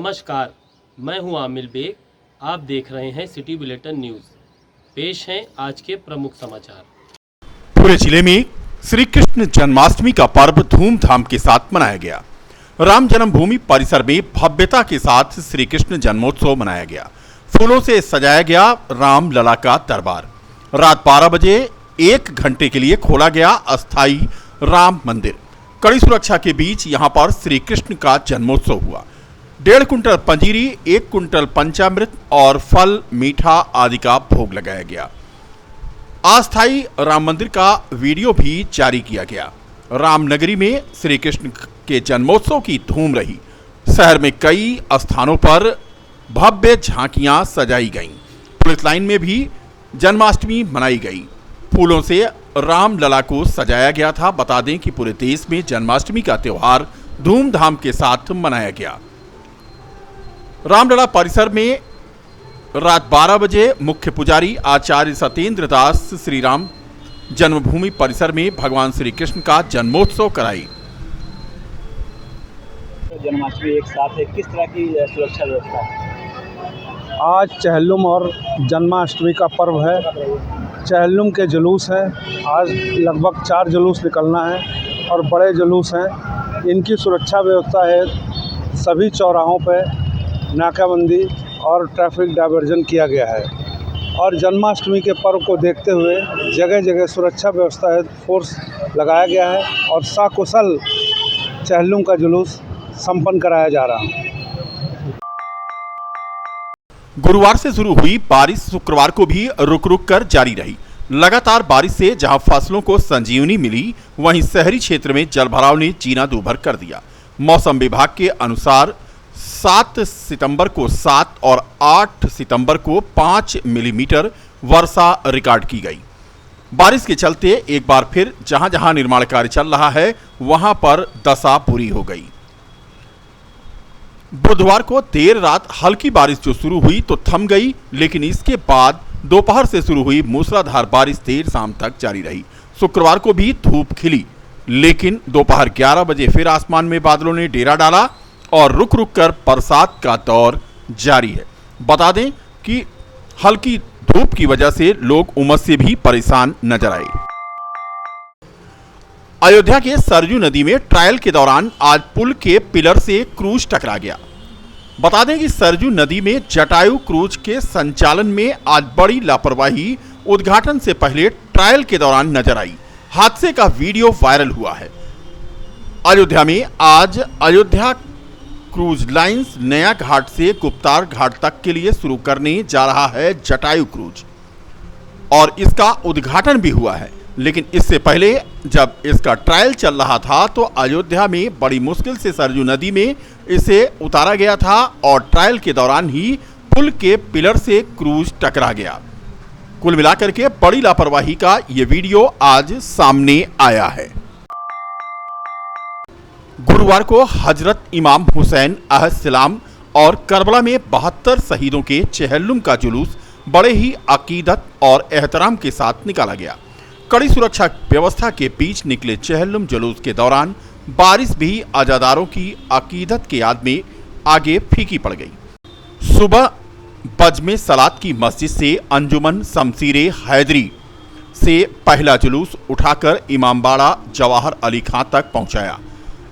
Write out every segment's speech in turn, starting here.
नमस्कार, मैं हूं आमिर बेग। आप देख रहे हैं सिटी बुलेटिन न्यूज़। पेश हैं आज के प्रमुख समाचार। पूरे जिले में श्री कृष्ण जन्माष्टमी का पर्व धूमधाम के साथ मनाया गया। राम जन्मभूमि परिसर में भव्यता के साथ श्री कृष्ण जन्मोत्सव मनाया गया। फूलों से सजाया गया राम लला का दरबार। रात 12 बजे 1 घंटे के लिए खोला गया अस्थाई राम मंदिर। कड़ी सुरक्षा के बीच यहां पर श्री कृष्ण का जन्मोत्सव हुआ। 1.5 कुंटल पंजीरी, 1 कुंटल पंचामृत और फल मीठा आदि का भोग लगाया गया। अस्थाई राम मंदिर का वीडियो भी जारी किया गया। रामनगरी में श्री कृष्ण के जन्मोत्सव की धूम रही। शहर में कई स्थानों पर भव्य झांकियां सजाई गईं। पुलिस लाइन में भी जन्माष्टमी मनाई गई। फूलों से राम लला को सजाया गया था। बता दें कि पूरे देश में जन्माष्टमी का त्यौहार धूमधाम के साथ मनाया गया। रामलला परिसर में रात 12 बजे मुख्य पुजारी आचार्य सत्येंद्र दास श्री राम जन्मभूमि परिसर में भगवान श्री कृष्ण का जन्मोत्सव कराई। जन्माष्टमी एक साथ है, किस तरह की सुरक्षा व्यवस्था है? आज चेहल्लुम और जन्माष्टमी का पर्व है। चेहल्लुम के जुलूस हैं। आज लगभग 4 जुलूस निकलना है और बड़े जुलूस हैं। इनकी सुरक्षा व्यवस्था है। सभी चौराहों पर नाकाबंदी और ट्रैफिक डायवर्जन किया गया है और जन्माष्टमी के पर्व को देखते हुए जगह जगह सुरक्षा व्यवस्था है, फोर्स लगाया गया है और सकुशल चेहल्लुम का जुलूस संपन्न कराया जा रहा है। गुरुवार से शुरू हुई बारिश शुक्रवार को भी रुक रुक कर जारी रही। लगातार बारिश से जहां फसलों को संजीवनी मिली, वहीं शहरी क्षेत्र में जलभराव ने जीना दूभर कर दिया। मौसम विभाग के अनुसार 7 सितंबर को 7 और 8 सितंबर को 5 मिलीमीटर वर्षा रिकॉर्ड की गई। बारिश के चलते एक बार फिर जहां जहां निर्माण कार्य चल रहा है, वहां पर दशा बुरी हो गई। बुधवार को देर रात हल्की बारिश जो शुरू हुई तो थम गई, लेकिन इसके बाद दोपहर से शुरू हुई मूसलाधार बारिश देर शाम तक जारी रही। शुक्रवार को भी धूप खिली, लेकिन दोपहर 11 बजे फिर आसमान में बादलों ने डेरा डाला और रुक रुक कर बरसात का दौर जारी है। बता दें कि हल्की धूप की वजह से लोग उमस से भी परेशान नजर आए। अयोध्या के सरयू नदी में ट्रायल के दौरान आज पुल के पिलर से क्रूज टकरा गया। बता दें कि सरयू नदी में जटायु क्रूज के संचालन में आज बड़ी लापरवाही उद्घाटन से पहले ट्रायल के दौरान नजर आई। हादसे का वीडियो वायरल हुआ है। अयोध्या में आज अयोध्या क्रूज लाइंस नया घाट से गुप्तार घाट तक के लिए शुरू करने जा रहा है जटायु क्रूज और इसका उद्घाटन भी हुआ है। लेकिन इससे पहले जब इसका ट्रायल चल रहा था तो अयोध्या में बड़ी मुश्किल से सरयू नदी में इसे उतारा गया था और ट्रायल के दौरान ही पुल के पिलर से क्रूज टकरा गया। कुल मिलाकर के बड़ी लापरवाही का ये वीडियो आज सामने आया है। गुरुवार को हजरत इमाम हुसैन अलैहिस्सलाम और करबला में 72 शहीदों के चेहल्लुम का जुलूस बड़े ही अकीदत और एहतराम के साथ निकाला गया। कड़ी सुरक्षा व्यवस्था के बीच निकले चेहल्लुम जुलूस के दौरान बारिश भी अजादारों की अकीदत के याद में आगे फीकी पड़ गई। सुबह बजमे सलात की मस्जिद से अंजुमन शमशीरे हैदरी से पहला जुलूस उठाकर इमामबाड़ा जवाहर अली खां तक पहुंचाया।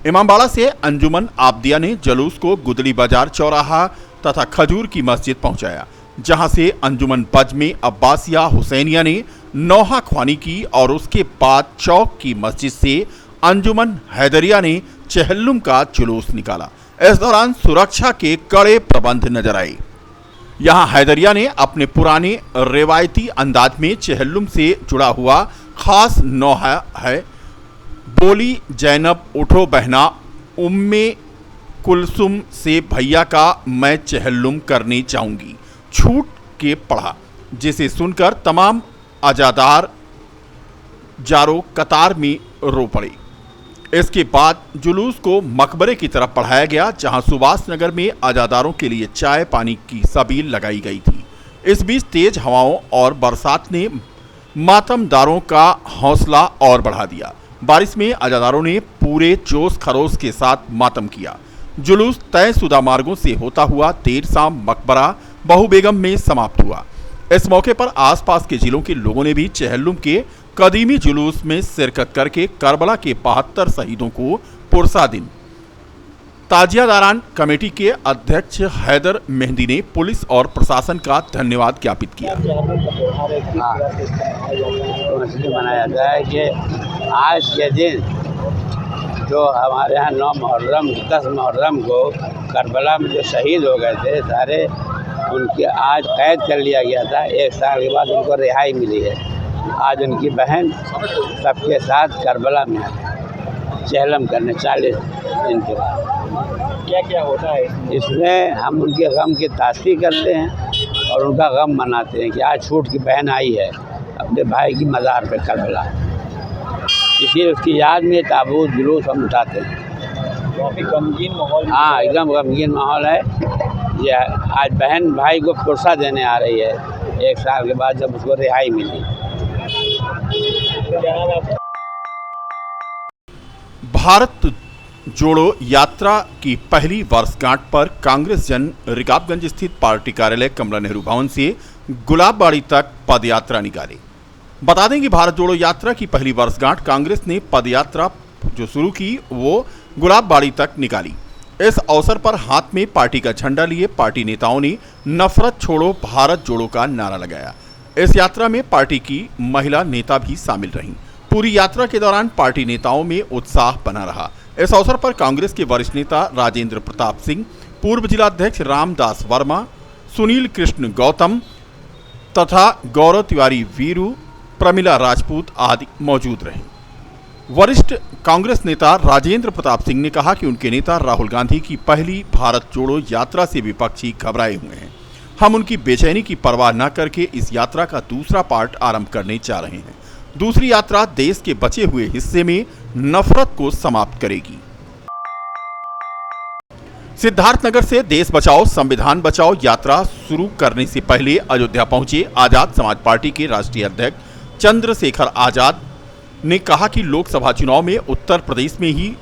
इमामबाड़ा से अंजुमन आबदिया ने जुलूस को गुदली बाजार चौराहा तथा खजूर की मस्जिद पहुंचाया, जहां से अंजुमन बजमे अब्बासिया हुसैनिया ने नौहा ख्वानी की और उसके बाद चौक की मस्जिद से अंजुमन हैदरिया ने चेहल्लुम का जुलूस निकाला। इस दौरान सुरक्षा के कड़े प्रबंध नजर आए। यहां हैदरिया ने अपने पुराने रिवायती अंदाज में चेहल्लुम से जुड़ा हुआ खास नौहा है। बोली जैनब उठो बहना उम्मे कुलसुम से भैया का मैं चेहल्लुम करने जाऊंगी, छूट के पढ़ा, जिसे सुनकर तमाम अजादार जारो कतार में रो पड़े। इसके बाद जुलूस को मकबरे की तरफ बढ़ाया गया, जहां सुभाष नगर में अजादारों के लिए चाय पानी की सबील लगाई गई थी। इस बीच तेज हवाओं और बरसात ने मातमदारों का हौसला और बढ़ा दिया। बारिश में अजादारों ने पूरे जोश खरोश के साथ मातम किया। जुलूस तयशुदा मार्गों से होता हुआ देर शाम मकबरा बहू बेगम में समाप्त हुआ। इस मौके पर आसपास के जिलों के लोगों ने भी चेहल्लुम के कदीमी जुलूस में शिरकत करके करबला के 72 शहीदों को पुरसा दिन। ताजियादारान कमेटी के अध्यक्ष हैदर मेहंदी ने पुलिस और प्रशासन का धन्यवाद ज्ञापित किया। मनाया जाता है कि आज के दिन जो हमारे यहाँ 9 मुहर्रम 10 मुहर्रम को करबला में जो शहीद हो गए थे सारे, उनके आज कैद कर लिया गया था। 1 साल के बाद उनको रिहाई मिली है। आज उनकी बहन सबके साथ करबला में चेहल्लुम करने 40 दिन के बाद। क्या क्या होता है इसमें हम उनके गम की तासीर करते हैं और उनका गम मनाते हैं कि आज छूट की बहन आई है अपने भाई की मज़ार पे करबला, इसलिए उसकी याद में ताबूत जुलूस हम उठाते हैं। काफ़ी गमगीन माहौल। हाँ, एकदम गमगीन माहौल है। ये आज बहन भाई को पुरसा देने आ रही है 1 साल के बाद जब उसको रिहाई मिली। क्या नाम है आपका? भारत जोड़ो यात्रा की पहली वर्षगांठ पर कांग्रेस जन रिकाबगंज स्थित पार्टी कार्यालय कमला नेहरू भवन से गुलाबबाड़ी तक पदयात्रा निकाली। बता दें कि भारत जोड़ो यात्रा की पहली वर्षगांठ कांग्रेस ने पदयात्रा जो शुरू की वो गुलाबबाड़ी तक निकाली। इस अवसर पर हाथ में पार्टी का झंडा लिए पार्टी नेताओं ने नफरत छोड़ो भारत जोड़ो का नारा लगाया। इस यात्रा में पार्टी की महिला नेता भी शामिल रहीं। पूरी यात्रा के दौरान पार्टी नेताओं में उत्साह बना रहा। इस अवसर पर कांग्रेस के वरिष्ठ नेता राजेंद्र प्रताप सिंह, पूर्व जिलाध्यक्ष रामदास वर्मा, सुनील कृष्ण गौतम तथा गौरव तिवारी वीरू, प्रमिला राजपूत आदि मौजूद रहे। वरिष्ठ कांग्रेस नेता राजेंद्र प्रताप सिंह ने कहा कि उनके नेता राहुल गांधी की पहली भारत जोड़ो यात्रा से विपक्षी घबराए हुए हैं। हम उनकी बेचैनी की परवाह न करके इस यात्रा का दूसरा पार्ट आरंभ करने जा रहे हैं। दूसरी यात्रा देश के बचे हुए हिस्से में नफरत को समाप्त करेगी। सिद्धार्थनगर से देश बचाओ संविधान बचाओ यात्रा शुरू करने से पहले अयोध्या पहुंचे आजाद समाज पार्टी के राष्ट्रीय अध्यक्ष चंद्रशेखर आजाद ने कहा कि लोकसभा चुनाव में उत्तर प्रदेश में ही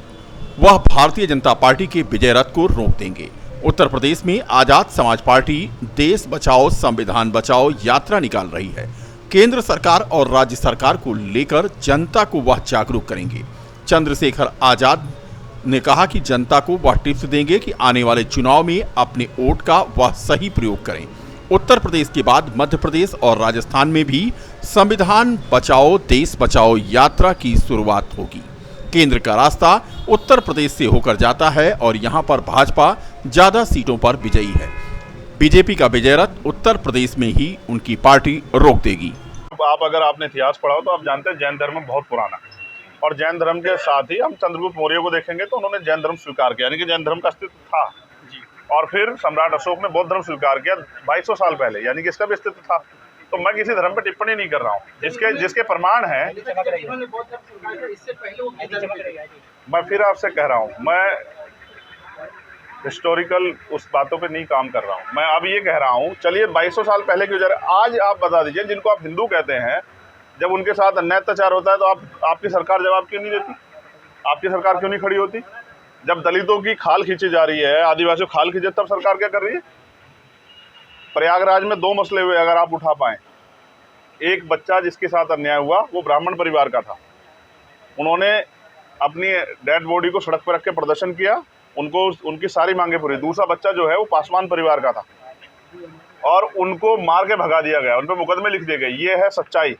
वह भारतीय जनता पार्टी के विजय रथ को रोक देंगे। उत्तर प्रदेश में आजाद समाज पार्टी देश बचाओ संविधान बचाओ यात्रा निकाल रही है। केंद्र सरकार और राज्य सरकार को लेकर जनता को वह जागरूक करेंगे। चंद्रशेखर आजाद ने कहा कि जनता को वह टिप्स देंगे कि आने वाले चुनाव में अपने वोट का वह सही प्रयोग करें। उत्तर प्रदेश के बाद मध्य प्रदेश और राजस्थान में भी संविधान बचाओ देश बचाओ यात्रा की शुरुआत होगी। केंद्र का रास्ता उत्तर प्रदेश से होकर जाता है और यहां पर भाजपा ज्यादा सीटों पर विजयी है। बीजेपी का विजय रथ उत्तर प्रदेश में ही उनकी पार्टी रोक देगी। आप अगर आपने इतिहास पढ़ा हो तो आप जानते हैं जैन धर्म बहुत पुराना है और जैन धर्म के साथ ही हम चंद्रगुप्त मौर्य को देखेंगे तो उन्होंने जैन धर्म स्वीकार किया, यानी कि जैन धर्म का अस्तित्व था और फिर सम्राट अशोक ने बौद्ध धर्म स्वीकार किया 2200 साल पहले, यानी कि इसका भी अस्तित्व था। तो मैं किसी धर्म पर टिप्पणी नहीं कर रहा हूँ। जिसके प्रमाण है मैं फिर आपसे कह रहा हूँ, मैं हिस्टोरिकल उस बातों पे नहीं काम कर रहा हूँ। मैं अब ये कह रहा हूँ चलिए 2200 साल पहले की वजह आज आप बता दीजिए, जिनको आप हिंदू कहते हैं, जब उनके साथ अन्याय अत्याचार होता है तो आपकी सरकार जवाब क्यों नहीं देती? आपकी सरकार क्यों नहीं खड़ी होती? जब दलितों की खाल खींची जा रही है, आदिवासियों खाल खींचे, तब सरकार क्या कर रही है? प्रयागराज में 2 मसले हुए अगर आप उठा पाएं। एक बच्चा जिसके साथ अन्याय हुआ वो ब्राह्मण परिवार का था, उन्होंने अपनी डेड बॉडी को सड़क पर रख के प्रदर्शन किया, उनको उनकी सारी मांगे पूरी। दूसरा बच्चा जो है वो पासवान परिवार का था और उनको मार के भगा दिया गया, उन पर मुकदमे लिख दिए गए। ये है सच्चाई।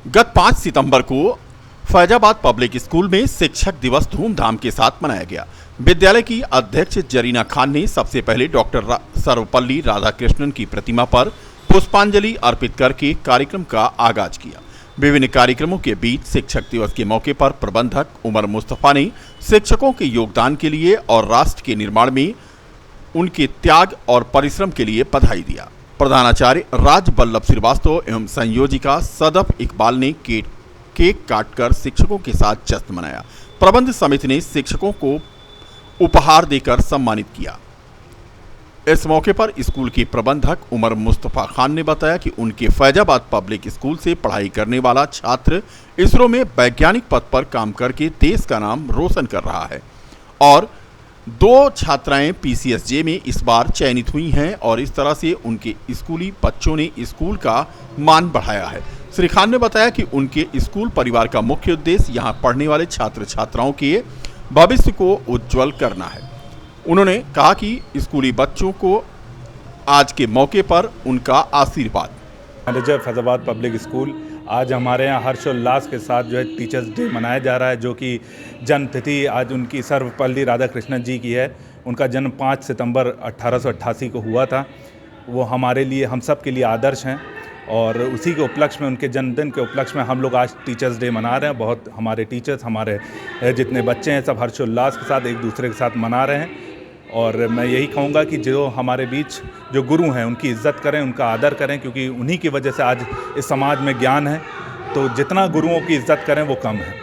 गत 5 सितंबर को फैजाबाद पब्लिक स्कूल में शिक्षक दिवस धूमधाम के साथ मनाया गया। विद्यालय की अध्यक्ष जरीना खान ने सबसे पहले डॉक्टर सर्वपल्ली राधाकृष्णन की प्रतिमा पर पुष्पांजलि अर्पित करके कार्यक्रम का आगाज किया। विभिन्न कार्यक्रमों के बीच शिक्षक दिवस के मौके पर प्रबंधक उमर मुस्तफा ने शिक्षकों के योगदान के लिए और राष्ट्र के निर्माण में उनके त्याग और परिश्रम के लिए बधाई दिया। प्रधानाचार्य राज बल्लभ श्रीवास्तव एवं संयोजिका सदफ इकबाल ने केक काटकर शिक्षकों के साथ जश्न मनाया। प्रबंध समिति ने शिक्षकों को उपहार देकर सम्मानित किया। इस मौके पर स्कूल के प्रबंधक उमर मुस्तफा खान ने बताया कि उनके फैजाबाद पब्लिक स्कूल से पढ़ाई करने वाला छात्र इसरो में वैज्ञानिक पद पर काम करके देश का नाम रोशन कर रहा है। और 2 छात्राएं PCSJ में इस बार चयनित हुई हैं और इस तरह से उनके स्कूली बच्चों ने स्कूल का मान बढ़ाया है। श्री खान ने बताया कि उनके स्कूल परिवार का मुख्य उद्देश्य यहां पढ़ने वाले छात्र छात्राओं के भविष्य को उज्जवल करना है। उन्होंने कहा कि स्कूली बच्चों को आज के मौके पर उनका आशीर्वाद। मैनेजर फैजाबाद पब्लिक स्कूल, आज हमारे यहाँ हर्षोल्लास के साथ जो है टीचर्स डे मनाया जा रहा है, जो कि जन्मतिथि आज उनकी सर्वपल्ली राधाकृष्णन जी की है। उनका जन्म 5 सितंबर 1888 को हुआ था। वो हमारे लिए, हम सब के लिए आदर्श हैं और उसी के उपलक्ष्य में, उनके जन्मदिन के उपलक्ष्य में हम लोग आज टीचर्स डे मना रहे हैं। बहुत हमारे टीचर्स, हमारे जितने बच्चे हैं, सब हर्षोल्लास के साथ एक दूसरे के साथ मना रहे हैं। और मैं यही कहूँगा कि जो हमारे बीच जो गुरु हैं उनकी इज़्ज़त करें, उनका आदर करें, क्योंकि उन्हीं की वजह से आज इस समाज में ज्ञान है। तो जितना गुरुओं की इज़्ज़त करें वो कम है।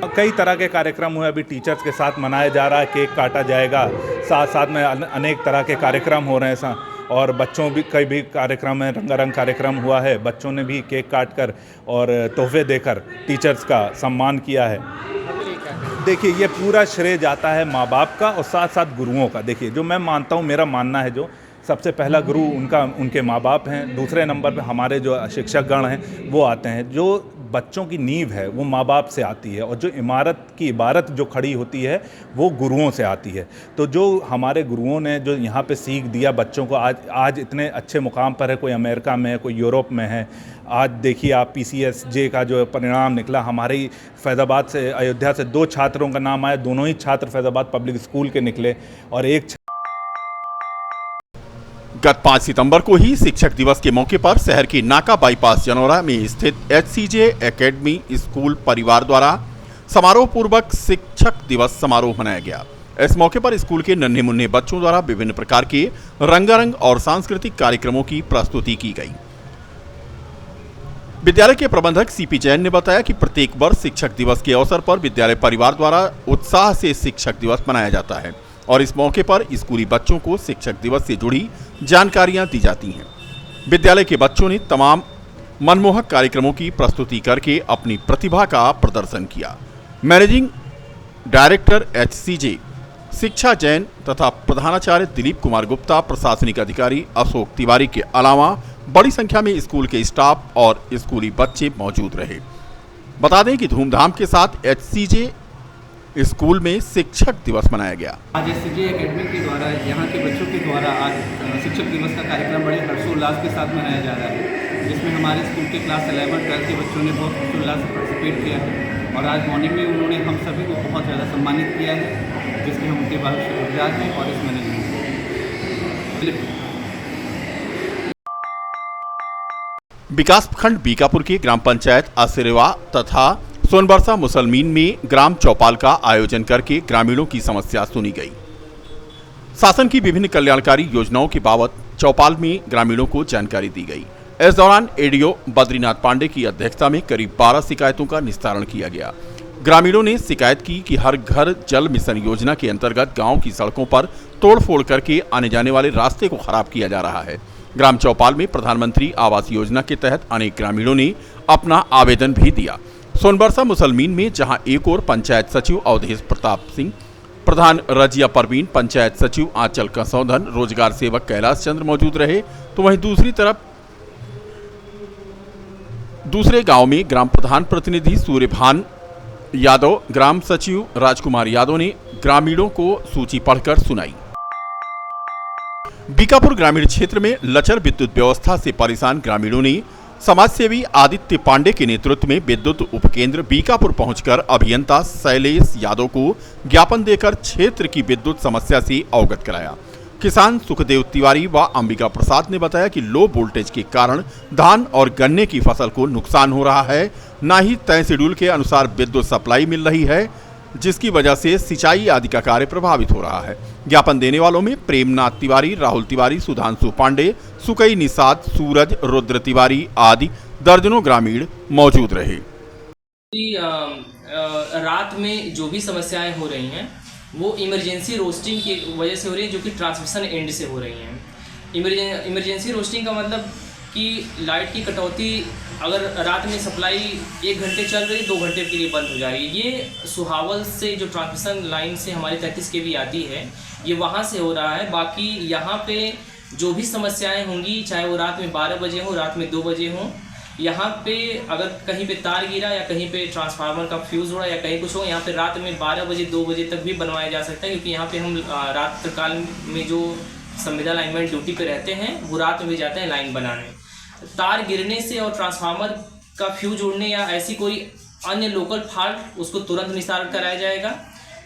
कई तरह के कार्यक्रम हुए, अभी टीचर्स के साथ मनाया जा रहा है, केक काटा जाएगा, साथ साथ में अनेक तरह के कार्यक्रम हो रहे हैं और बच्चों भी कई भी कार्यक्रम है, रंगारंग कार्यक्रम हुआ है। बच्चों ने भी केक काट कर और तोहफे देकर टीचर्स का सम्मान किया है। देखिए, ये पूरा श्रेय जाता है माँ बाप का और साथ साथ गुरुओं का। देखिए, जो मैं मानता हूँ, मेरा मानना है, जो सबसे पहला गुरु उनके माँ बाप हैं, दूसरे नंबर पे हमारे जो शिक्षक गण हैं वो आते हैं। जो बच्चों की नींव है वो माँ बाप से आती है और जो इमारत जो खड़ी होती है वो गुरुओं से आती है। तो जो हमारे गुरुओं ने जो यहाँ पे सीख दिया बच्चों को, आज इतने अच्छे मुकाम पर है। कोई अमेरिका में है, कोई यूरोप में है। आज देखिए आप PCSJ का जो परिणाम निकला, हमारे ही फैज़ाबाद से, अयोध्या से 2 छात्रों का नाम आया। दोनों ही छात्र फैज़ाबाद पब्लिक स्कूल के निकले और एक गत 5 सितंबर को ही शिक्षक दिवस के मौके पर शहर के नाका बाईपास जनौरा में स्थित HCJ एकेडमी स्कूल परिवार द्वारा समारोह पूर्वक शिक्षक दिवस समारोह मनाया गया। इस मौके पर स्कूल के नन्हे मुन्ने बच्चों द्वारा विभिन्न प्रकार के रंगारंग और सांस्कृतिक कार्यक्रमों की प्रस्तुति की गई। विद्यालय के प्रबंधक CP जैन ने बताया कि प्रत्येक वर्ष शिक्षक दिवस के अवसर पर विद्यालय परिवार द्वारा उत्साह से शिक्षक दिवस मनाया जाता है और इस मौके पर स्कूली बच्चों को शिक्षक दिवस से जुड़ी जानकारियां दी जाती हैं। विद्यालय के बच्चों ने तमाम मनमोहक कार्यक्रमों की प्रस्तुति करके अपनी प्रतिभा का प्रदर्शन किया। मैनेजिंग डायरेक्टर HCJ शिक्षा जैन तथा प्रधानाचार्य दिलीप कुमार गुप्ता, प्रशासनिक अधिकारी अशोक तिवारी के अलावा बड़ी संख्या में स्कूल के स्टाफ और स्कूली बच्चे मौजूद रहे। बता दें कि धूमधाम के साथ HCJ स्कूल में शिक्षक दिवस मनाया गया। आज HCJ एकेडमी के द्वारा, यहाँ के बच्चों के द्वारा आज शिक्षक दिवस का कार्यक्रम बड़े हर्षोल्लास के साथ मनाया जा रहा है, जिसमें हमारे स्कूल के क्लास 11-12 के बच्चों ने बहुत हर्षोल्लास से पार्टिसिपेट किया है और आज मॉर्निंग में उन्होंने हम सभी को बहुत ज़्यादा सम्मानित किया है, जिसमें हम उनके बहुत शुक्रगुजार हैं और इस मैनेजमेंट। विकासखंड बीकापुर के ग्राम पंचायत आसिरवा तथा सोनबरसा मुसलमीन में ग्राम चौपाल का आयोजन करके ग्रामीणों की समस्या सुनी गई। शासन की विभिन्न कल्याणकारी योजनाओं के बाबत चौपाल में ग्रामीणों को जानकारी दी गई। इस दौरान एडीओ बद्रीनाथ पांडे की अध्यक्षता में करीब 12 शिकायतों का निस्तारण किया गया। ग्रामीणों ने शिकायत की कि हर घर जल मिशन योजना के अंतर्गत गांव की सड़कों पर तोड़फोड़ करके आने जाने वाले रास्ते को खराब किया जा रहा है। ग्राम चौपाल में प्रधानमंत्री आवास योजना के तहत अनेक ग्रामीणों ने अपना आवेदन भी दिया। सोनबरसा मुसलमीन में जहां एक ओर पंचायत सचिव अवधेश प्रताप सिंह, प्रधान रजिया परवीन, पंचायत सचिव आंचल कसौधन, रोजगार सेवक कैलाश चंद्र मौजूद रहे, तो वहीं दूसरी तरफ दूसरे गांव में ग्राम प्रधान प्रतिनिधि सूर्यभान यादव, ग्राम सचिव राजकुमार यादव ने ग्रामीणों को सूची पढ़कर सुनाई। बीकापुर ग्रामीण क्षेत्र में लचर विद्युत व्यवस्था से परेशान ग्रामीणों ने समाजसेवी आदित्य पांडे के नेतृत्व में विद्युत उपकेंद्र बीकापुर पहुंचकर अभियंता शैलेश यादव को ज्ञापन देकर क्षेत्र की विद्युत समस्या से अवगत कराया। किसान सुखदेव तिवारी व अंबिका प्रसाद ने बताया कि लो वोल्टेज के कारण धान और गन्ने की फसल को नुकसान हो रहा है, न ही तय शेड्यूल के अनुसार विद्युत सप्लाई मिल रही है, जिसकी वजह से सिंचाई आदि का कार्य प्रभावित हो रहा है। ज्ञापन देने वालों में प्रेमनाथ तिवारी, राहुल तिवारी, सुधांशु पांडे, सुकई निषाद, सूरज, रुद्र तिवारी आदि दर्जनों ग्रामीण मौजूद रहे। रात में जो भी समस्याएं हो रही हैं वो इमरजेंसी रोस्टिंग की वजह से हो रही है, जो कि ट्रांसमिशन एंड से हो रही हैं। इमरजेंसी रोस्टिंग का मतलब कि लाइट की कटौती अगर रात में सप्लाई 1 घंटे चल रही है 2 घंटे के लिए बंद हो जा रही है। ये सुहावल से जो ट्रांसमिशन लाइन से हमारी 33 kV आती है, ये वहाँ से हो रहा है। बाकी यहाँ पे जो भी समस्याएं होंगी, चाहे वो रात में 12 बजे हो, रात में 2 बजे हो, यहाँ पे अगर कहीं पे तार गिरा या कहीं पे ट्रांसफार्मर का फ्यूज़ उड़ा या कहीं कुछ हो, यहाँ पे रात में 12 बजे 2 बजे तक भी बनवाया जा सकता है। क्योंकि यहाँ पे हम रात काल में जो संविदा लाइनमैन ड्यूटी पे रहते हैं वो रात में भी जाते हैं लाइन बनाने। तार गिरने से और ट्रांसफार्मर का फ्यूज उड़ने या ऐसी कोई अन्य लोकल फॉल्ट, उसको तुरंत निस्तारण कराया जाएगा।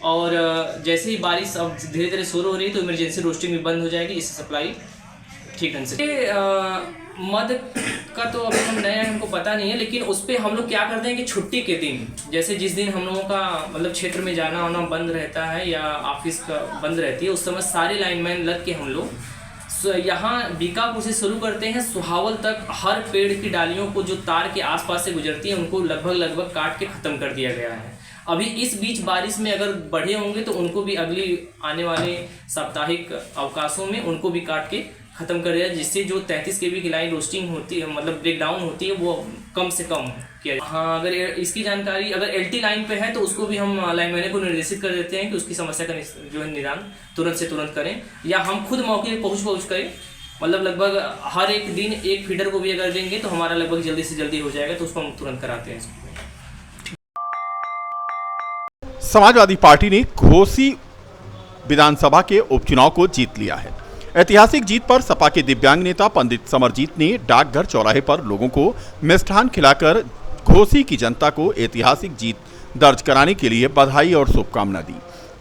और जैसे ही बारिश अब धीरे धीरे शुरू हो रही है तो इमरजेंसी रोस्टिंग भी बंद हो जाएगी, इससे सप्लाई ठीक ढंग से। मद का तो अभी हम नया हमको पता नहीं है, लेकिन उस पर हम लोग क्या करते हैं कि छुट्टी के दिन, जैसे जिस दिन हम लोगों का मतलब क्षेत्र में जाना आना बंद रहता है या ऑफिस का बंद रहती है, उस समय सारे लाइनमैन लग के हम लोग यहाँ बीकापुर से शुरू करते हैं सुहावल तक हर पेड़ की डालियों को जो तार के आसपास से गुजरती है उनको लगभग काट के ख़त्म कर दिया गया है। अभी इस बीच बारिश में अगर बढ़े होंगे तो उनको भी अगली आने वाले साप्ताहिक अवकाशों में उनको भी काट के ख़त्म कर दिया, जिससे जो 33 kV की लाइन रोस्टिंग होती है, मतलब ब्रेकडाउन होती है, वो कम से कम किया। हाँ, अगर इसकी जानकारी अगर LT लाइन पे है तो उसको भी हम लाइनमैन को निर्देशित कर देते हैं कि उसकी समस्या का जो है निदान तुरंत से तुरंत करें, या हम खुद मौके पर पहुँच करें। मतलब लगभग हर एक दिन एक फीडर को भी अगर देंगे तो हमारा लगभग जल्दी से जल्दी हो जाएगा, तो उसको हम तुरंत कराते हैं। समाजवादी पार्टी ने घोसी विधानसभा के उपचुनाव को जीत लिया है। ऐतिहासिक जीत पर सपा के दिव्यांग नेता पंडित समरजीत ने डाकघर चौराहे पर लोगों को मिष्ठान खिलाकर घोसी की जनता को ऐतिहासिक जीत दर्ज कराने के लिए बधाई और शुभकामना दी।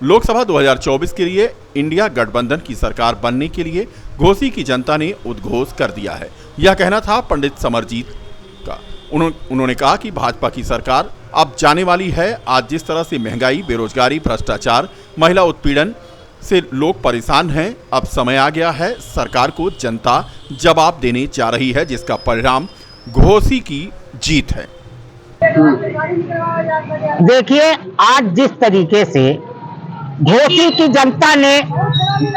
लोकसभा 2024 के लिए इंडिया गठबंधन की सरकार बनने के लिए घोसी की जनता ने उद्घोष कर दिया है, यह कहना था पंडित समरजीत का। उन्होंने कहा कि भाजपा की सरकार अब जाने वाली है। आज जिस तरह से महंगाई, बेरोजगारी, भ्रष्टाचार, महिला उत्पीड़न से लोग परेशान हैं, अब समय आ गया है, सरकार को जनता जवाब देने जा रही है, जिसका परिणाम घोसी की जीत है। देखिए, आज जिस तरीके से घोसी की जनता ने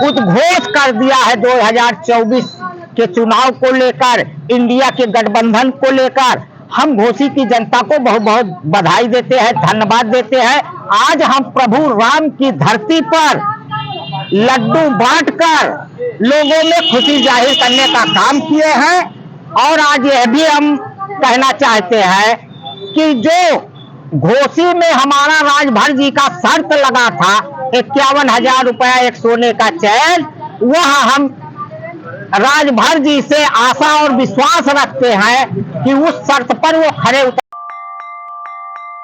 उद्घोष कर दिया है 2024 के चुनाव को लेकर, इंडिया के गठबंधन को लेकर, हम घोसी की जनता को बहुत बहुत बधाई देते हैं, धन्यवाद देते हैं। आज हम प्रभु राम की धरती पर लड्डू बांटकर लोगों में खुशी जाहिर करने का काम किए हैं। और आज यह भी हम कहना चाहते हैं कि जो घोसी में हमारा राजभर जी का शर्त लगा था 51,000 रुपया एक सोने का चैन, वह हम राजभर जी से आशा और विश्वास रखते हैं कि उस शर्त पर वो खरे उतर